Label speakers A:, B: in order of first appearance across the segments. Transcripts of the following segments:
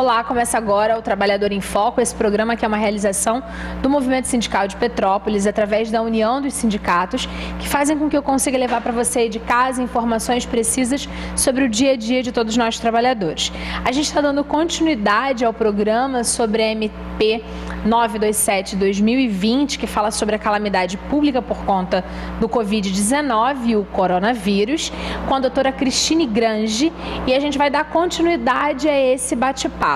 A: Olá, começa agora o Trabalhador em Foco, esse programa que é uma realização do Movimento Sindical de Petrópolis, através da união dos sindicatos, que fazem com que eu consiga levar para você aí de casa informações precisas sobre o dia a dia de todos nós trabalhadores. A gente está dando continuidade ao programa sobre a MP 927/2020, que fala sobre a calamidade pública por conta do Covid-19 e o coronavírus, com a doutora Cristine Grange, e a gente vai dar continuidade a esse bate-papo.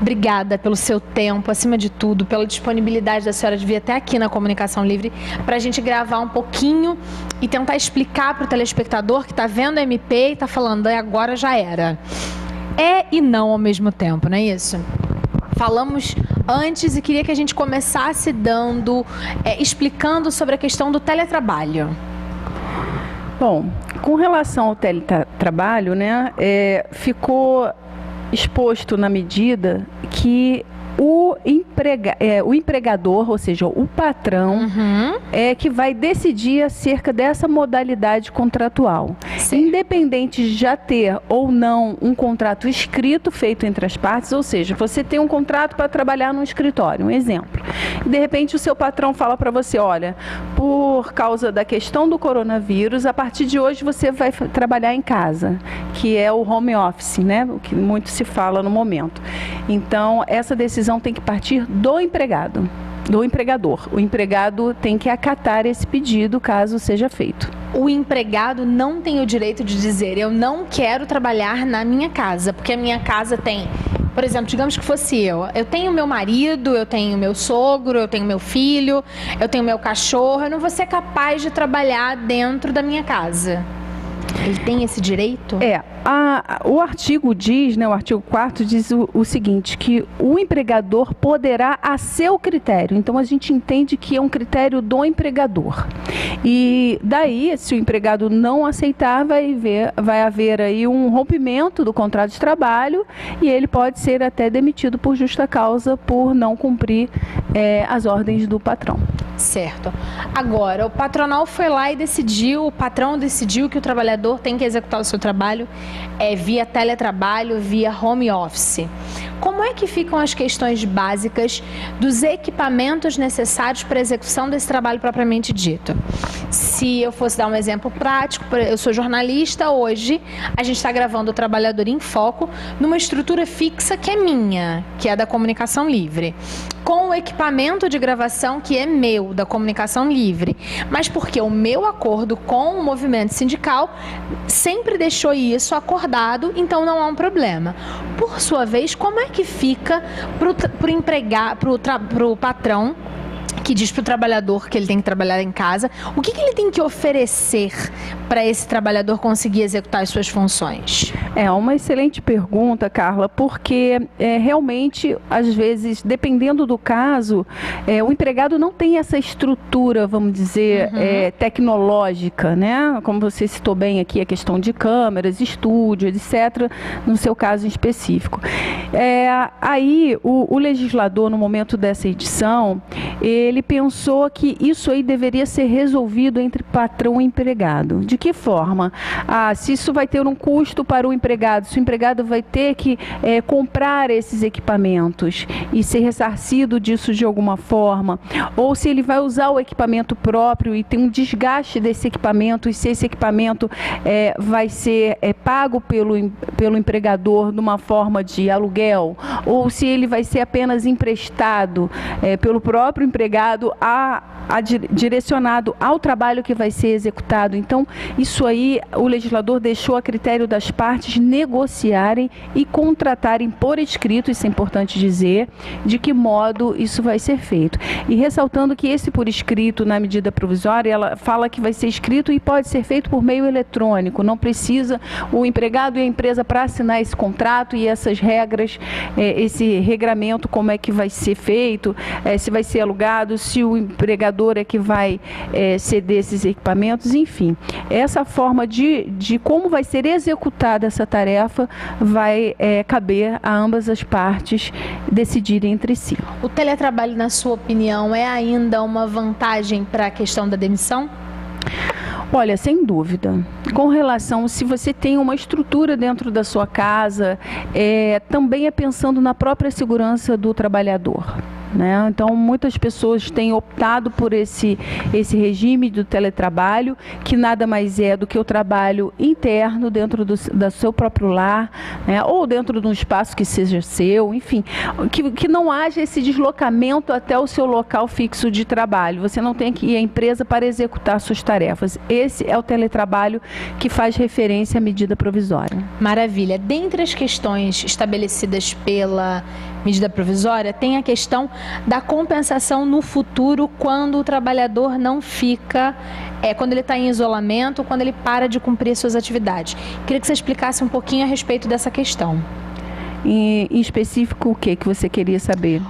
A: Obrigada pelo seu tempo, acima de tudo, pela disponibilidade da senhora de vir até aqui na Comunicação Livre para a gente gravar um pouquinho e tentar explicar para o telespectador que está vendo a MP e está falando, agora já era. É e não ao mesmo tempo, não é isso? Falamos antes e queria que a gente começasse explicando sobre a questão do teletrabalho.
B: Bom, com relação ao teletrabalho, né, ficou exposto na medida que o empregador, ou seja, o patrão, é que vai decidir acerca dessa modalidade contratual. Sim. Independente de já ter ou não um contrato escrito feito entre as partes, ou seja, você tem um contrato para trabalhar num escritório, um exemplo. E de repente o seu patrão fala para você, olha, por causa da questão do coronavírus, a partir de hoje você vai trabalhar em casa, que é o home office, né? O que muito se fala no momento. Então, essa decisão tem que partir do empregado, do empregador. O empregado tem que acatar esse pedido caso seja feito.
A: O empregado não tem o direito de dizer, eu não quero trabalhar na minha casa, porque a minha casa tem, por exemplo, digamos que fosse eu tenho meu marido, eu tenho meu sogro, eu tenho meu filho, eu tenho meu cachorro, eu não vou ser capaz de trabalhar dentro da minha casa. Ele tem esse direito?
B: O artigo diz, né, o artigo 4º diz o seguinte, que o empregador poderá a seu critério. Então, a gente entende que é um critério do empregador. E daí, se o empregado não aceitar, vai haver aí um rompimento do contrato de trabalho e ele pode ser até demitido por justa causa por não cumprir as ordens do patrão.
A: Certo. Agora, o patronal foi lá e decidiu, o patrão decidiu que o trabalhador tem que executar o seu trabalho via teletrabalho, via home office. Como é que ficam as questões básicas dos equipamentos necessários para a execução desse trabalho propriamente dito? Se eu fosse dar um exemplo prático, eu sou jornalista, hoje a gente está gravando o Trabalhador em Foco numa estrutura fixa que é minha, que é da Comunicação Livre, com o equipamento de gravação que é meu, da Comunicação Livre, mas porque o meu acordo com o movimento sindical sempre deixou isso acordado, então não há um problema. Por sua vez, como é que fica para o patrão que diz para o trabalhador que ele tem que trabalhar em casa, o que ele tem que oferecer para esse trabalhador conseguir executar as suas funções?
B: É uma excelente pergunta, Carla, porque realmente, às vezes, dependendo do caso, o empregado não tem essa estrutura, vamos dizer, tecnológica, né? Como você citou bem aqui, a questão de câmeras, estúdio, etc., no seu caso em específico. Aí, o legislador, no momento dessa edição, ele pensou que isso aí deveria ser resolvido entre patrão e empregado. De que forma? Se isso vai ter um custo para o empregado, se o empregado vai ter que comprar esses equipamentos e ser ressarcido disso de alguma forma, ou se ele vai usar o equipamento próprio e tem um desgaste desse equipamento, e se esse equipamento vai ser pago pelo empregador de uma forma de aluguel, ou se ele vai ser apenas emprestado pelo próprio empregado direcionado ao trabalho que vai ser executado. Então, isso aí o legislador deixou a critério das partes negociarem e contratarem por escrito, isso é importante dizer, de que modo isso vai ser feito. E ressaltando que esse por escrito, na medida provisória, ela fala que vai ser escrito e pode ser feito por meio eletrônico, não precisa o empregado e a empresa para assinar esse contrato e essas regras, esse regramento, como é que vai ser feito, se vai ser alugado, se o empregador é que vai ceder esses equipamentos, enfim. Essa forma de como vai ser executada essa tarefa vai caber a ambas as partes decidirem entre si.
A: O teletrabalho, na sua opinião, é ainda uma vantagem para a questão da demissão?
B: Olha, sem dúvida. Com relação, se você tem uma estrutura dentro da sua casa, também é pensando na própria segurança do trabalhador. Né? Então, muitas pessoas têm optado por esse regime do teletrabalho, que nada mais é do que o trabalho interno dentro do seu próprio lar, né? Ou dentro de um espaço que seja seu, enfim, que não haja esse deslocamento até o seu local fixo de trabalho. Você não tem que ir à empresa para executar suas tarefas. Esse é o teletrabalho que faz referência à medida provisória.
A: Maravilha. Dentre as questões estabelecidas pela medida provisória, tem a questão da compensação no futuro quando o trabalhador não fica, quando ele está em isolamento, quando ele para de cumprir suas atividades. Queria que você explicasse um pouquinho a respeito dessa questão.
B: Em específico, o que você queria saber?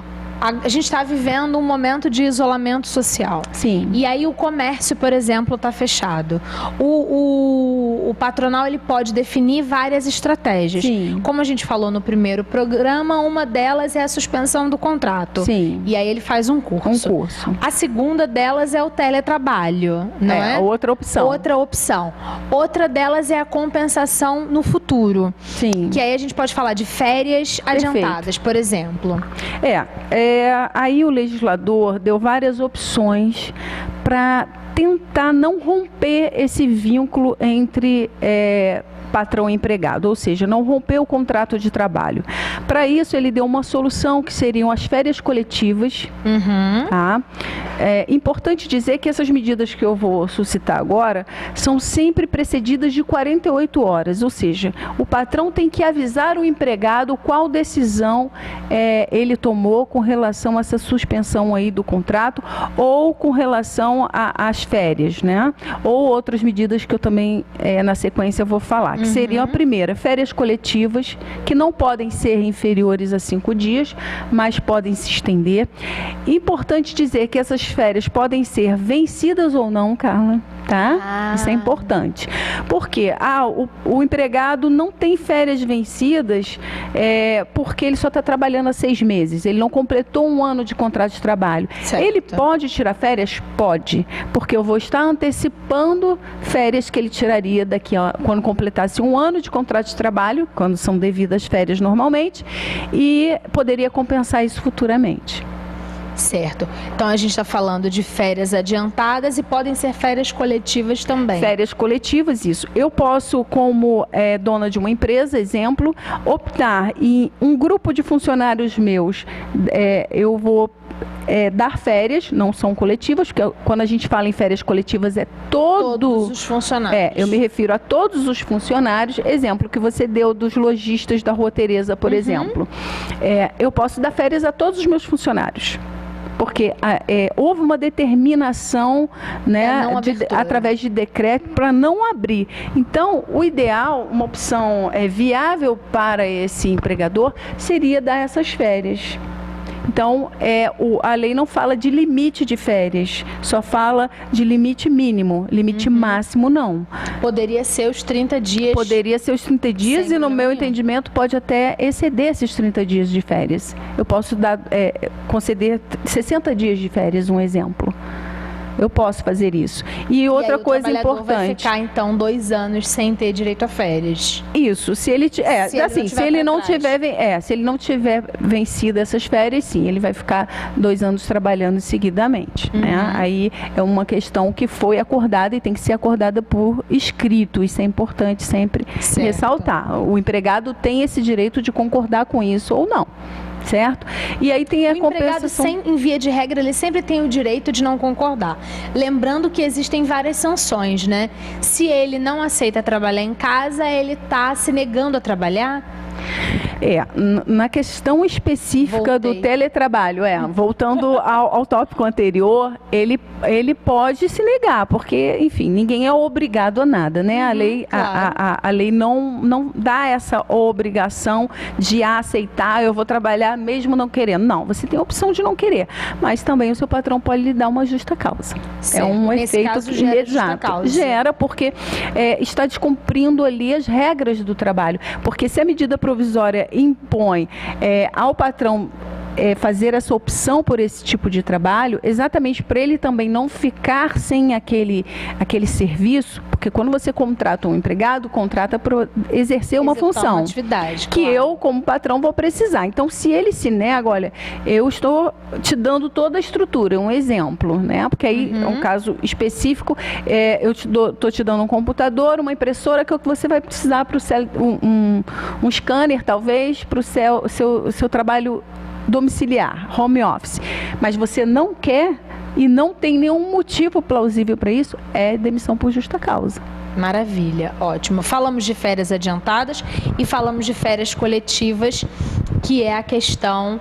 A: A gente está vivendo um momento de isolamento social.
B: Sim.
A: E aí o comércio, por exemplo, está fechado. O patronal ele pode definir várias estratégias.
B: Sim.
A: Como a gente falou no primeiro programa, uma delas é a suspensão do contrato.
B: Sim.
A: E aí ele faz um curso.
B: Um curso.
A: A segunda delas é o teletrabalho, não é?
B: Outra opção.
A: Outra opção. Outra delas é a compensação no futuro.
B: Sim.
A: Que aí a gente pode falar de férias adiantadas, por exemplo.
B: Aí o legislador deu várias opções para tentar não romper esse vínculo entre patrão e empregado, ou seja, não romper o contrato de trabalho. Para isso, ele deu uma solução que seriam as férias coletivas.
A: Uhum.
B: Tá? É importante dizer que essas medidas que eu vou suscitar agora são sempre precedidas de 48 horas, ou seja, o patrão tem que avisar o empregado qual decisão ele tomou com relação a essa suspensão aí do contrato ou com relação às férias, né? Ou outras medidas que eu também, na sequência, vou falar, que seriam a primeira, férias coletivas, que não podem ser inferiores a 5 dias, mas podem se estender. Importante dizer que essas férias podem ser vencidas ou não, Carla, tá? Isso é importante. Porque o empregado não tem férias vencidas porque ele só está trabalhando há 6 meses, ele não completou 1 ano de contrato de trabalho.
A: Certo.
B: Ele pode tirar férias? Pode, porque eu vou estar antecipando férias que ele tiraria quando completasse 1 ano de contrato de trabalho, quando são devidas férias normalmente, e poderia compensar isso futuramente.
A: Certo. Então a gente está falando de férias adiantadas e podem ser férias coletivas também.
B: Férias coletivas, isso. Eu posso, como dona de uma empresa, exemplo, optar em um grupo de funcionários meus, eu vou dar férias, não são coletivas, porque quando a gente fala em férias coletivas
A: todos os funcionários.
B: Eu me refiro a todos os funcionários. Exemplo que você deu dos lojistas da Rua Tereza, por exemplo. Eu posso dar férias a todos os meus funcionários. Porque houve uma determinação, né, através de decreto para não abrir. Então, o ideal, uma opção viável para esse empregador, seria dar essas férias. Então, a lei não fala de limite de férias, só fala de limite mínimo, limite máximo não.
A: Poderia ser os 30 dias.
B: Poderia ser os 30 dias e, no meu entendimento, pode até exceder esses 30 dias de férias. Eu posso conceder 60 dias de férias, um exemplo. Eu posso fazer isso. E outra coisa importante.
A: O trabalhador vai ficar, então, 2 anos sem ter direito a férias.
B: Isso. Se ele não tiver vencido essas férias, sim, ele vai ficar 2 anos trabalhando seguidamente. Né? Aí é uma questão que foi acordada e tem que ser acordada por escrito. Isso é importante sempre ressaltar. O empregado tem esse direito de concordar com isso ou não. Certo? E aí tem a compensação. O empregado,
A: em via de regra, ele sempre tem o direito de não concordar. Lembrando que existem várias sanções, né? Se ele não aceita trabalhar em casa, ele está se negando a trabalhar?
B: Na questão específica do teletrabalho, voltando ao tópico anterior, ele pode se negar, porque, enfim, ninguém é obrigado a nada, né? A lei não dá essa obrigação de aceitar, eu vou trabalhar mesmo não querendo. Não, você tem a opção de não querer, mas também o seu patrão pode lhe dar uma justa causa.
A: Certo.
B: É um
A: Nesse
B: efeito
A: caso, gera
B: imediato.
A: justa causa.
B: Gera, porque está descumprindo ali as regras do trabalho, porque se a medida provisória impõe ao patrão fazer essa opção por esse tipo de trabalho, exatamente para ele também não ficar sem aquele serviço, porque quando você contrata um empregado, contrata para exercer uma função,
A: uma atividade,
B: que eu, como patrão, vou precisar. Então, se ele se nega, olha, eu estou te dando toda a estrutura, um exemplo, né? Porque aí é um caso específico, eu estou te dando um computador, uma impressora que você vai precisar para um scanner, talvez, para o seu trabalho domiciliar, home office. Mas você não quer e não tem nenhum motivo plausível para isso, é demissão por justa causa.
A: Maravilha, ótimo. Falamos de férias adiantadas e falamos de férias coletivas, que é a questão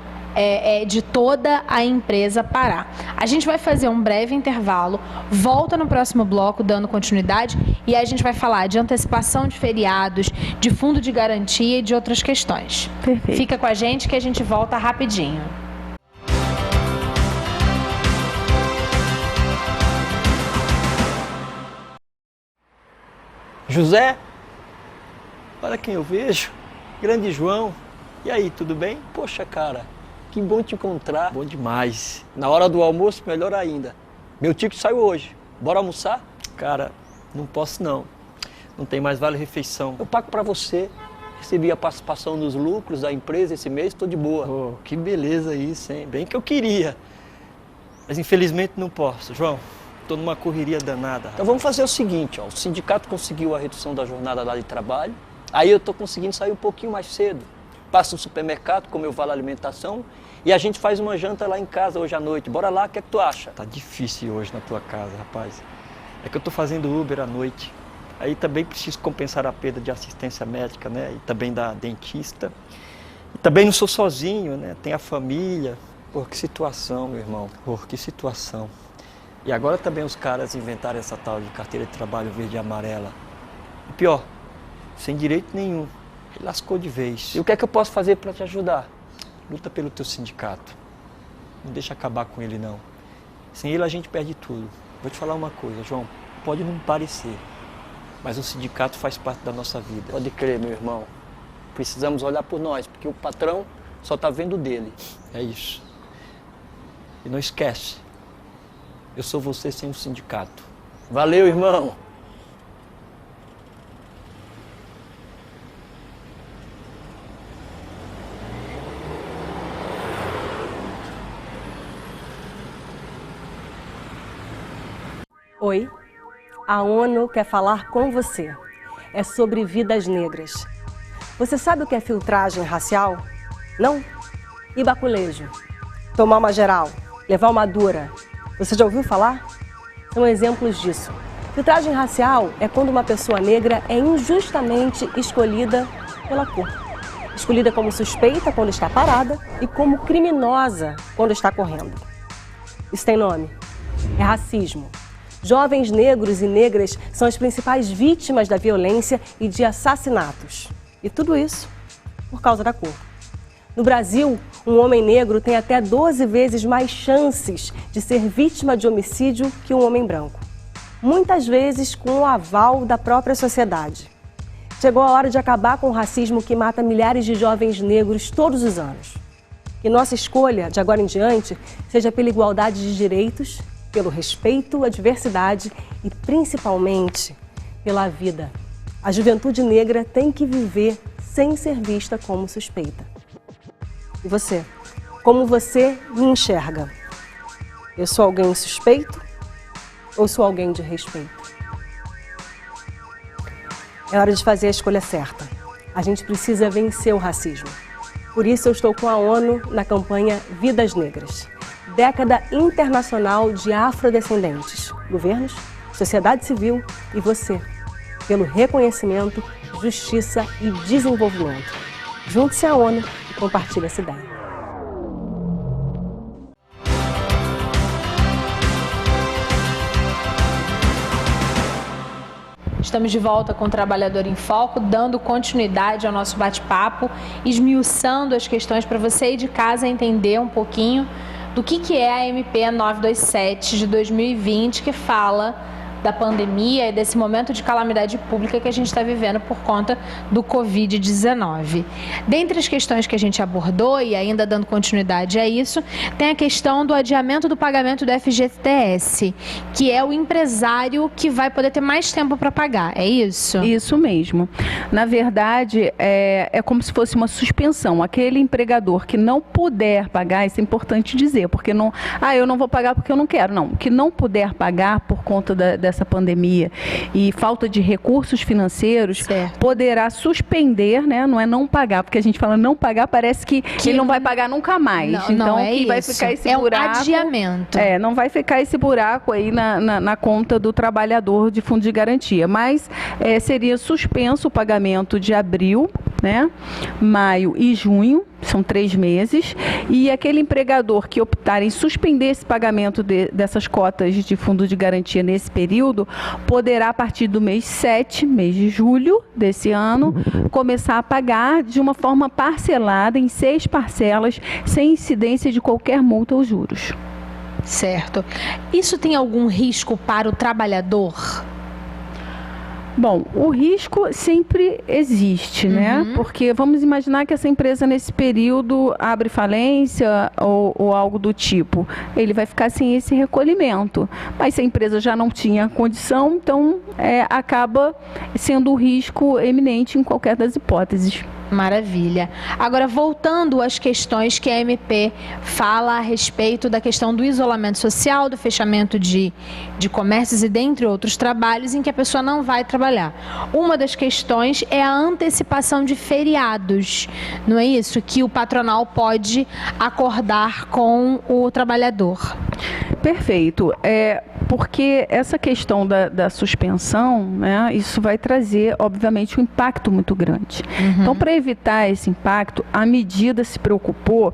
A: de toda a empresa parar. A gente vai fazer um breve intervalo, volta no próximo bloco dando continuidade e aí a gente vai falar de antecipação de feriados, de fundo de garantia e de outras questões.
B: Perfeito.
A: Fica com a gente que a gente volta rapidinho.
C: José, olha quem eu vejo, grande João. E aí, tudo bem? Poxa, cara, que bom te encontrar. Bom demais. Na hora do almoço, melhor ainda. Meu ticket saiu hoje. Bora almoçar? Cara, não posso não. Não tem mais vale-refeição. Eu pago pra você. Recebi a participação nos lucros da empresa esse mês, tô de boa. Oh, que beleza isso, hein? Bem que eu queria. Mas infelizmente não posso, João. Estou numa correria danada. Então vamos fazer o seguinte, ó, o sindicato conseguiu a redução da jornada lá de trabalho, aí eu estou conseguindo sair um pouquinho mais cedo. Passo no supermercado, como eu vale alimentação, e a gente faz uma janta lá em casa hoje à noite. Bora lá, o que é que tu acha? Tá difícil hoje na tua casa, rapaz. É que eu estou fazendo Uber à noite. Aí também preciso compensar a perda de assistência médica, né? E também da dentista. E também não sou sozinho, né? Tem a família. Pô, que situação, meu irmão. Pô, que situação. E agora também os caras inventaram essa tal de carteira de trabalho verde e amarela. E pior, sem direito nenhum. Ele lascou de vez. E o que é que eu posso fazer para te ajudar? Luta pelo teu sindicato. Não deixa acabar com ele, não. Sem ele a gente perde tudo. Vou te falar uma coisa, João. Pode não parecer, mas o sindicato faz parte da nossa vida. Pode crer, meu irmão. Precisamos olhar por nós, porque o patrão só está vendo dele. É isso. E não esquece. Eu sou você sem o sindicato. Valeu, irmão!
D: Oi, a ONU quer falar com você. É sobre vidas negras. Você sabe o que é filtragem racial? Não? E baculejo? Tomar uma geral? Levar uma dura? Você já ouviu falar? São exemplos disso. Filtragem racial é quando uma pessoa negra é injustamente escolhida pela cor. Escolhida como suspeita quando está parada e como criminosa quando está correndo. Isso tem nome. É racismo. Jovens negros e negras são as principais vítimas da violência e de assassinatos. E tudo isso por causa da cor. No Brasil, um homem negro tem até 12 vezes mais chances de ser vítima de homicídio que um homem branco. Muitas vezes com o aval da própria sociedade. Chegou a hora de acabar com o racismo que mata milhares de jovens negros todos os anos. Que nossa escolha, de agora em diante, seja pela igualdade de direitos, pelo respeito à diversidade e, principalmente, pela vida. A juventude negra tem que viver sem ser vista como suspeita. E você? Como você me enxerga? Eu sou alguém suspeito ou sou alguém de respeito? É hora de fazer a escolha certa. A gente precisa vencer o racismo. Por isso eu estou com a ONU na campanha Vidas Negras. Década internacional de afrodescendentes, governos, sociedade civil e você, pelo reconhecimento, justiça e desenvolvimento. Junte-se à ONU e compartilhe essa ideia.
A: Estamos de volta com o Trabalhador em Foco, dando continuidade ao nosso bate-papo, esmiuçando as questões para você aí de casa entender um pouquinho do que é a MP 927 de 2020, que fala da pandemia e desse momento de calamidade pública que a gente está vivendo por conta do Covid-19. Dentre as questões que a gente abordou, e ainda dando continuidade a isso, tem a questão do adiamento do pagamento do FGTS, que é o empresário que vai poder ter mais tempo para pagar, é isso?
B: Isso mesmo. Na verdade, é como se fosse uma suspensão. Aquele empregador que não puder pagar, isso é importante dizer, porque eu não vou pagar porque eu não quero, não. Que não puder pagar por conta dessa pandemia e falta de recursos financeiros, certo, poderá suspender, né? Não é não pagar, porque a gente fala não pagar, parece que ele não vai pagar nunca mais.
A: Não,
B: então,
A: não é
B: que
A: isso.
B: Vai ficar esse buraco,
A: um adiamento.
B: Não vai ficar esse buraco aí na conta do trabalhador de fundo de garantia, mas seria suspenso o pagamento de abril, né, maio e junho, são 3 meses, e aquele empregador que optar em suspender esse pagamento dessas cotas de fundo de garantia nesse período, poderá, a partir do mês 7, mês de julho desse ano, começar a pagar de uma forma parcelada, em 6 parcelas, sem incidência de qualquer multa ou juros.
A: Certo. Isso tem algum risco para o trabalhador?
B: Bom, o risco sempre existe, né? Porque vamos imaginar que essa empresa nesse período abre falência ou algo do tipo. Ele vai ficar sem esse recolhimento. Mas se a empresa já não tinha condição, então acaba sendo um risco eminente em qualquer das hipóteses.
A: Maravilha. Agora, voltando às questões que a MP fala a respeito da questão do isolamento social, do fechamento de comércios e dentre outros trabalhos em que a pessoa não vai trabalhar. Uma das questões é a antecipação de feriados, não é isso? Que o patronal pode acordar com o trabalhador.
B: Perfeito. Porque essa questão da suspensão, né, isso vai trazer, obviamente, um impacto muito grande. Então, para evitar esse impacto, a medida se preocupou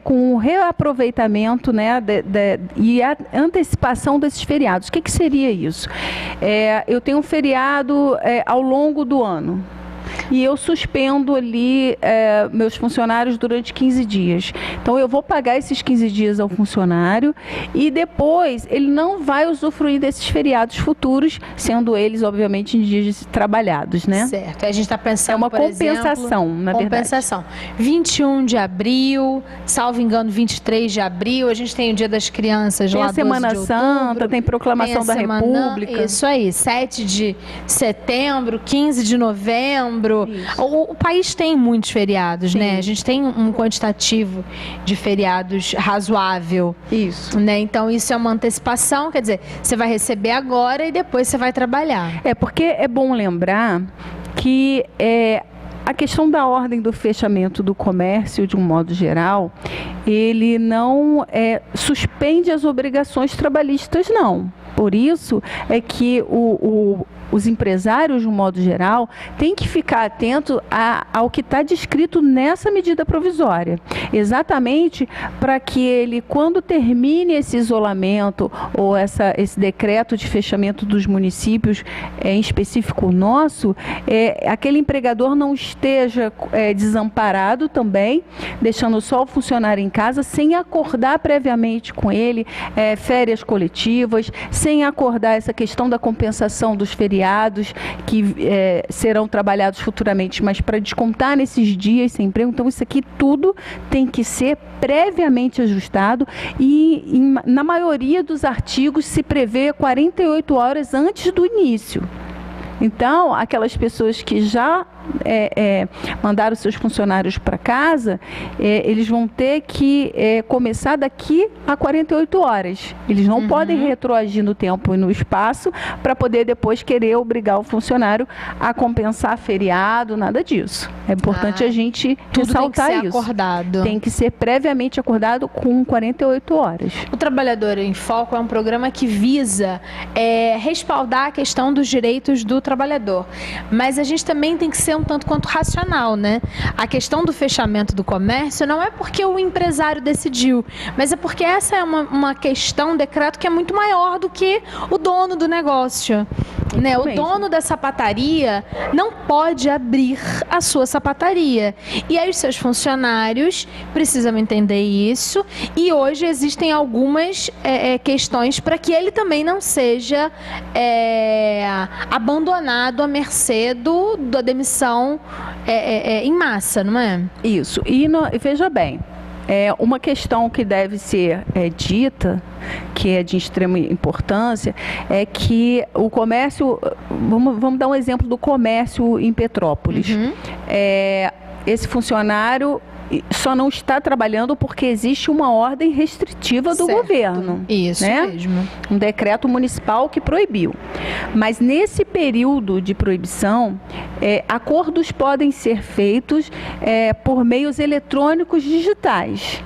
B: com o reaproveitamento, né, e a antecipação desses feriados. O que seria isso? Eu tenho um feriado ao longo do ano. E eu suspendo ali meus funcionários durante 15 dias. Então, eu vou pagar esses 15 dias ao funcionário e depois ele não vai usufruir desses feriados futuros, sendo eles, obviamente, em dias trabalhados, né?
A: Certo. A gente está pensando,
B: uma compensação, na verdade.
A: Compensação. 21 de abril, salvo engano, 23 de abril, a gente tem o Dia das Crianças lá, 12 de outubro. Tem a Semana Santa,
B: tem Proclamação da República.
A: Isso aí, 7 de setembro, 15 de novembro. O país tem muitos feriados, sim, né? A gente tem um quantitativo de feriados razoável.
B: Isso.
A: Né? Então, isso é uma antecipação, quer dizer, você vai receber agora e depois você vai trabalhar.
B: Porque é bom lembrar que a questão da ordem do fechamento do comércio, de um modo geral, ele não suspende as obrigações trabalhistas, não. Por isso é que os empresários, de um modo geral, têm que ficar atentos ao que está descrito nessa medida provisória. Exatamente para que ele, quando termine esse isolamento ou esse decreto de fechamento dos municípios, em específico o nosso, aquele empregador não esteja desamparado também, deixando só o funcionário em casa, sem acordar previamente com ele férias coletivas, sem acordar essa questão da compensação dos feriados que serão trabalhados futuramente, mas para descontar nesses dias sem emprego. Então, isso aqui tudo tem que ser previamente ajustado e na maioria dos artigos se prevê 48 horas antes do início. Então, aquelas pessoas que já mandaram seus funcionários para casa, eles vão ter que começar daqui a 48 horas. Eles não podem retroagir no tempo e no espaço para poder depois querer obrigar o funcionário a compensar feriado, nada disso. É importante a gente ressaltar isso. Tudo tem que ser
A: acordado.
B: Tem que ser previamente acordado com 48 horas.
A: O Trabalhador em Foco é um programa que visa respaldar a questão dos direitos do trabalhador. Mas a gente também tem que ser um tanto quanto racional, né? A questão do fechamento do comércio não é porque o empresário decidiu, mas é porque essa é uma questão, um decreto que é muito maior do que o dono do negócio. né? O dono da sapataria não pode abrir a sua sapataria. E aí os seus funcionários precisam entender isso. E hoje existem algumas questões para que ele também não seja abandonado à mercê da demissão em massa, não é?
B: Isso. E veja bem, uma questão que deve ser dita, que é de extrema importância, é que o comércio, vamos dar um exemplo do comércio em Petrópolis.
A: Uhum.
B: Esse funcionário só não está trabalhando porque existe uma ordem restritiva do governo.
A: Isso, né? Mesmo.
B: Um decreto municipal que proibiu. Mas nesse período de proibição, acordos podem ser feitos por meios eletrônicos digitais.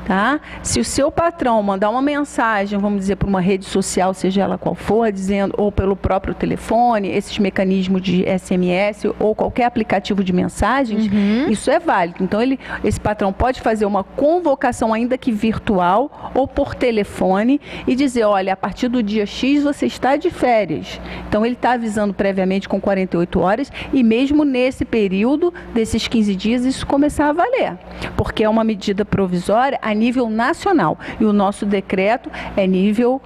B: Tá? Se o seu patrão mandar uma mensagem, vamos dizer, por uma rede social, seja ela qual for, dizendo, ou pelo próprio telefone, esses mecanismos de SMS ou qualquer aplicativo de mensagens, isso é válido. Então, esse patrão pode fazer uma convocação, ainda que virtual, ou por telefone, e dizer, olha, a partir do dia X você está de férias. Então, ele está avisando previamente com 48 horas, e mesmo nesse período, desses 15 dias, isso começar a valer. Porque é uma medida provisória a nível nacional e o nosso decreto é nível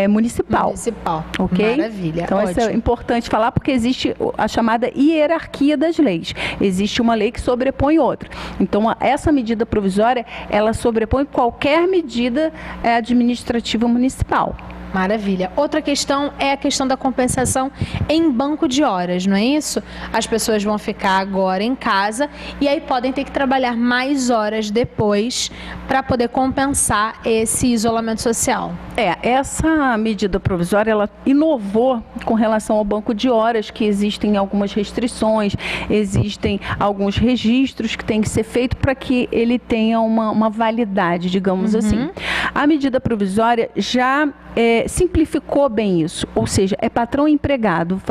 B: municipal.
A: Municipal.
B: Ok?
A: Maravilha.
B: Então,
A: ótimo.
B: isso é importante falar porque existe a chamada hierarquia das leis. Existe uma lei que sobrepõe outra. Então, essa medida provisória, ela sobrepõe qualquer medida administrativa municipal.
A: Maravilha. Outra questão é a questão da compensação em banco de horas, não é isso? As pessoas vão ficar agora em casa e aí podem ter que trabalhar mais horas depois para poder compensar esse isolamento social.
B: Essa medida provisória, ela inovou com relação ao banco de horas, que existem algumas restrições, existem alguns registros que têm que ser feitos para que ele tenha uma validade, digamos assim. A medida provisória já simplificou bem isso, ou seja, patrão e empregado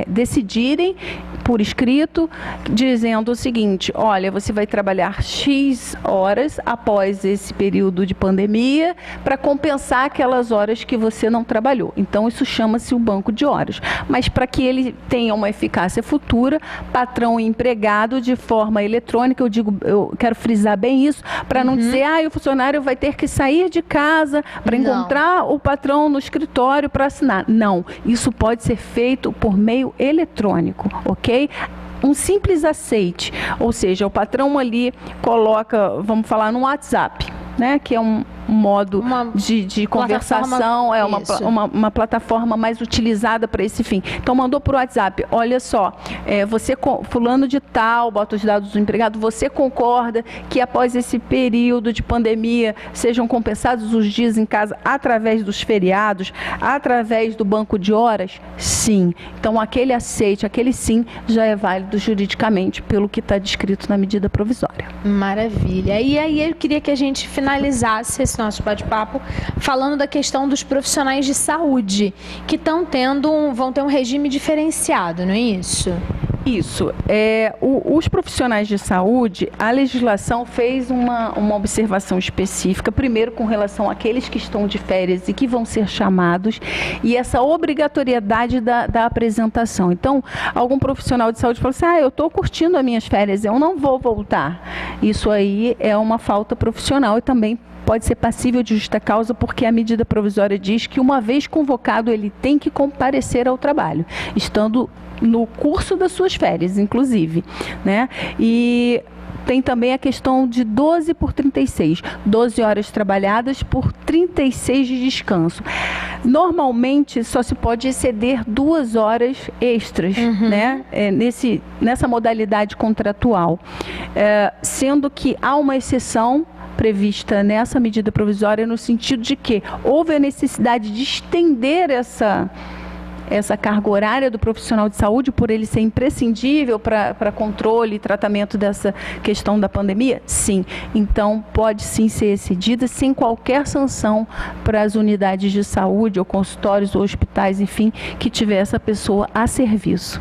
B: decidirem por escrito, dizendo o seguinte, olha, você vai trabalhar X horas após esse período de pandemia para compensar aquelas horas que você não trabalhou. Então, isso chama-se o banco de horas. Mas para que ele tenha uma eficácia futura, patrão e empregado de forma eletrônica, eu quero frisar bem isso, para não dizer, o funcionário vai ter que sair de casa para encontrar o patrão no escritório para assinar. Não, isso pode ser feito por meio eletrônico, ok? Um simples aceite, ou seja, o patrão ali coloca, vamos falar, no WhatsApp, né? Que é um modo de conversação, uma plataforma mais utilizada para esse fim. Então, mandou por WhatsApp, olha só, você, fulano de tal, bota os dados do empregado, você concorda que após esse período de pandemia sejam compensados os dias em casa através dos feriados, através do banco de horas? Sim. Então, aquele aceite, aquele sim, já é válido juridicamente pelo que está descrito na medida provisória.
A: Maravilha. E aí eu queria que a gente finalizasse esse nosso bate-papo falando da questão dos profissionais de saúde que vão ter um regime diferenciado, não é isso?
B: Isso. Os profissionais de saúde, a legislação fez uma observação específica, primeiro com relação àqueles que estão de férias e que vão ser chamados, e essa obrigatoriedade da apresentação. Então, algum profissional de saúde falou assim, eu estou curtindo as minhas férias, eu não vou voltar. Isso aí é uma falta profissional e também pode ser passível de justa causa, porque a medida provisória diz que, uma vez convocado, ele tem que comparecer ao trabalho, estando no curso das suas férias, inclusive, né? E tem também a questão de 12 por 36, 12 horas trabalhadas por 36 de descanso. Normalmente, só se pode exceder 2 horas extras, né? Nessa modalidade contratual, sendo que há uma exceção prevista nessa medida provisória no sentido de que houve a necessidade de estender essa carga horária do profissional de saúde, por ele ser imprescindível para controle e tratamento dessa questão da pandemia? Sim. Então, pode sim ser excedida sem qualquer sanção para as unidades de saúde, ou consultórios, ou hospitais, enfim, que tiver essa pessoa a serviço.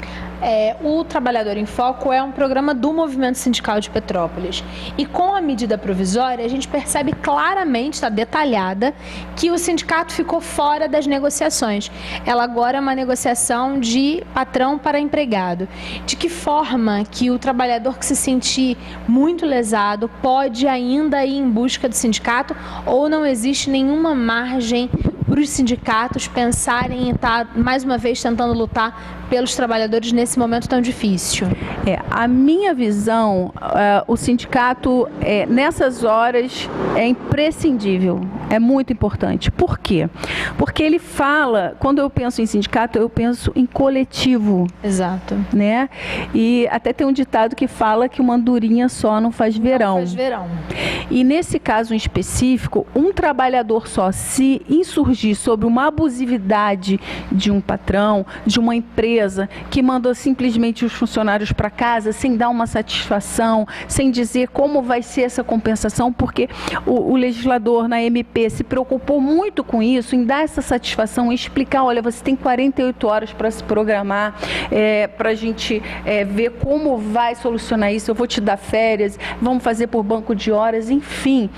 A: O Trabalhador em Foco é um programa do Movimento Sindical de Petrópolis. E com a medida provisória, a gente percebe claramente, está detalhada, que o sindicato ficou fora das negociações. Ela agora é uma negociação de patrão para empregado. De que forma que o trabalhador que se sentir muito lesado pode ainda ir em busca do sindicato, ou não existe nenhuma margem para os sindicatos pensarem em estar, mais uma vez, tentando lutar pelos trabalhadores nesse momento tão difícil?
B: A minha visão, o sindicato, nessas horas, é imprescindível, é muito importante. Por quê? Porque ele fala, quando eu penso em sindicato, eu penso em coletivo.
A: Exato.
B: Né? E até tem um ditado que fala que uma andorinha só não faz verão.
A: Não faz verão.
B: E nesse caso em específico, um trabalhador só se insurgir sobre uma abusividade de um patrão, de uma empresa que mandou simplesmente os funcionários para casa sem dar uma satisfação, sem dizer como vai ser essa compensação, porque o legislador na MP se preocupou muito com isso, em dar essa satisfação, em explicar, olha, você tem 48 horas para se programar, para a gente ver como vai solucionar isso, eu vou te dar férias, vamos fazer por banco de horas, enfim,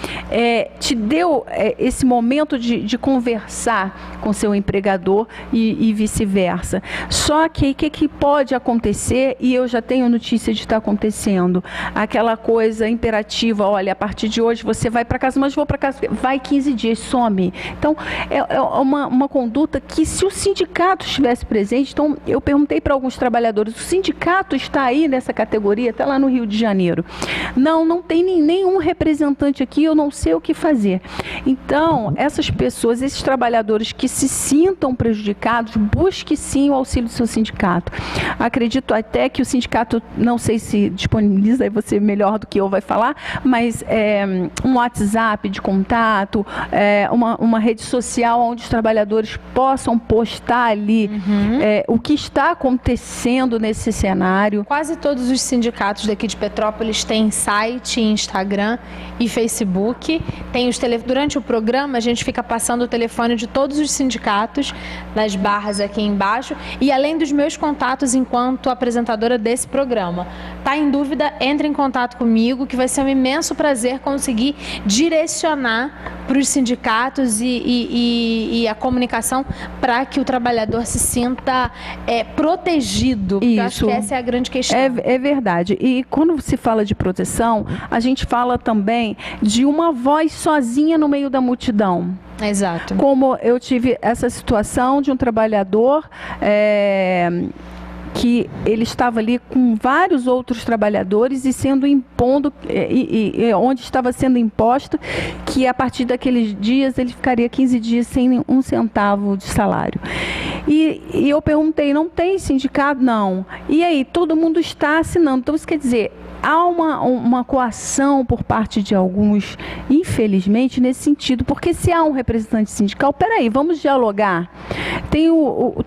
B: te deu esse momento de conversar com seu empregador e vice-versa. Só que o que pode acontecer, e eu já tenho notícia de estar acontecendo, aquela coisa imperativa, olha, a partir de hoje você vai para casa, mas vou para casa, vai 15 dias, some. Então, é uma conduta que, se o sindicato estivesse presente, então eu perguntei para alguns trabalhadores, o sindicato está aí nessa categoria, até lá no Rio de Janeiro. Não tem nenhum representante aqui, eu não sei o que fazer. Então, essas pessoas, esses trabalhadores que se sintam prejudicados, busque sim o auxílio do seu sindicato. Acredito até que o sindicato, não sei se disponibiliza, aí você melhor do que eu vai falar, mas um WhatsApp de contato, uma rede social onde os trabalhadores possam postar ali o que está acontecendo nesse cenário.
A: Quase todos os sindicatos daqui de Petrópolis têm site, Instagram e Facebook. Durante o programa, a gente fica passando o telefone de todos os sindicatos, nas barras aqui embaixo, e além dos meus contatos enquanto apresentadora desse programa. Tá em dúvida? Entre em contato comigo, que vai ser um imenso prazer conseguir direcionar para os sindicatos e a comunicação para que o trabalhador se sinta protegido. Porque eu acho que essa é a grande questão.
B: É verdade. E quando se fala de proteção, a gente fala também de uma voz sozinha no meio da multidão.
A: Exato.
B: Como eu tive essa situação de um trabalhador que ele estava ali com vários outros trabalhadores e sendo impondo, onde estava sendo imposto que a partir daqueles dias ele ficaria 15 dias sem um centavo de salário. E eu perguntei, não tem sindicato? Não. E aí, todo mundo está assinando. Então, isso quer dizer, há uma coação por parte de alguns, infelizmente, nesse sentido, porque se há um representante sindical, peraí, vamos dialogar.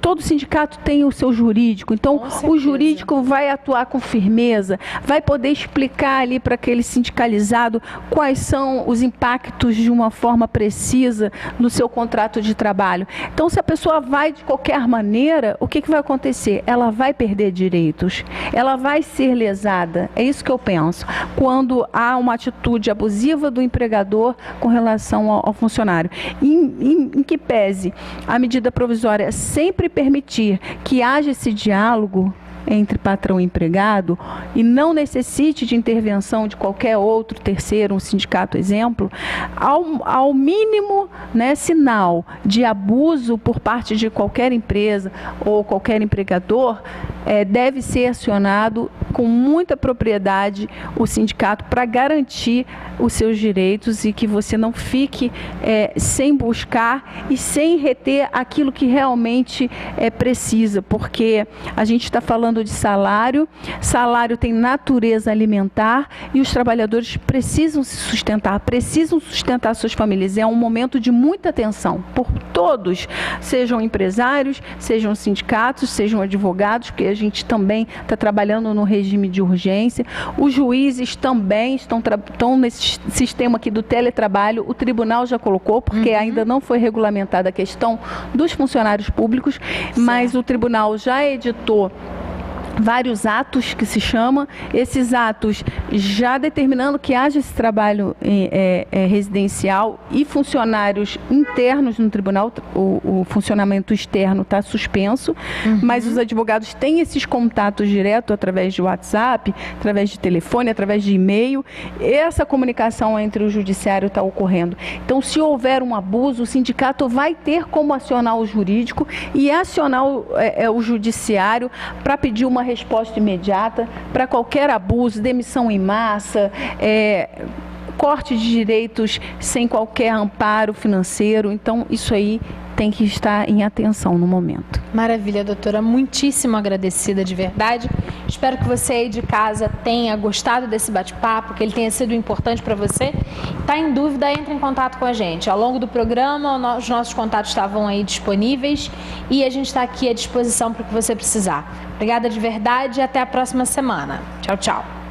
B: Todo sindicato tem o seu jurídico, então o jurídico vai atuar com firmeza, vai poder explicar ali para aquele sindicalizado quais são os impactos de uma forma precisa no seu contrato de trabalho. Então, se a pessoa vai de qualquer maneira, o que vai acontecer? Ela vai perder direitos, ela vai ser lesada. É isso que eu penso, quando há uma atitude abusiva do empregador com relação ao funcionário. Em que pese a medida provisória sempre permitir que haja esse diálogo entre patrão e empregado e não necessite de intervenção de qualquer outro terceiro, um sindicato exemplo, ao mínimo, né, sinal de abuso por parte de qualquer empresa ou qualquer empregador, deve ser acionado com muita propriedade o sindicato para garantir os seus direitos e que você não fique sem buscar e sem reter aquilo que realmente precisa, porque a gente está falando de salário tem natureza alimentar e os trabalhadores precisam se sustentar, precisam sustentar suas famílias. É um momento de muita tensão por todos, sejam empresários, sejam sindicatos, sejam advogados, porque a gente também está trabalhando no regime de urgência. Os juízes também estão nesse sistema aqui do teletrabalho. O tribunal já colocou, porque ainda não foi regulamentada a questão dos funcionários públicos, mas o tribunal já editou vários atos que se chama, esses atos já determinando que haja esse trabalho residencial e funcionários internos no tribunal, o funcionamento externo está suspenso, mas os advogados têm esses contatos diretos através de WhatsApp, através de telefone, através de e-mail, essa comunicação entre o judiciário está ocorrendo. Então, se houver um abuso, o sindicato vai ter como acionar o jurídico e acionar o judiciário para pedir uma resposta imediata para qualquer abuso, demissão em massa, corte de direitos sem qualquer amparo financeiro. Então, isso aí tem que estar em atenção no momento.
A: Maravilha, doutora. Muitíssimo agradecida, de verdade. Espero que você aí de casa tenha gostado desse bate-papo, que ele tenha sido importante para você. Está em dúvida, entre em contato com a gente. Ao longo do programa, os nossos contatos estavam aí disponíveis e a gente está aqui à disposição para o que você precisar. Obrigada de verdade e até a próxima semana. Tchau, tchau.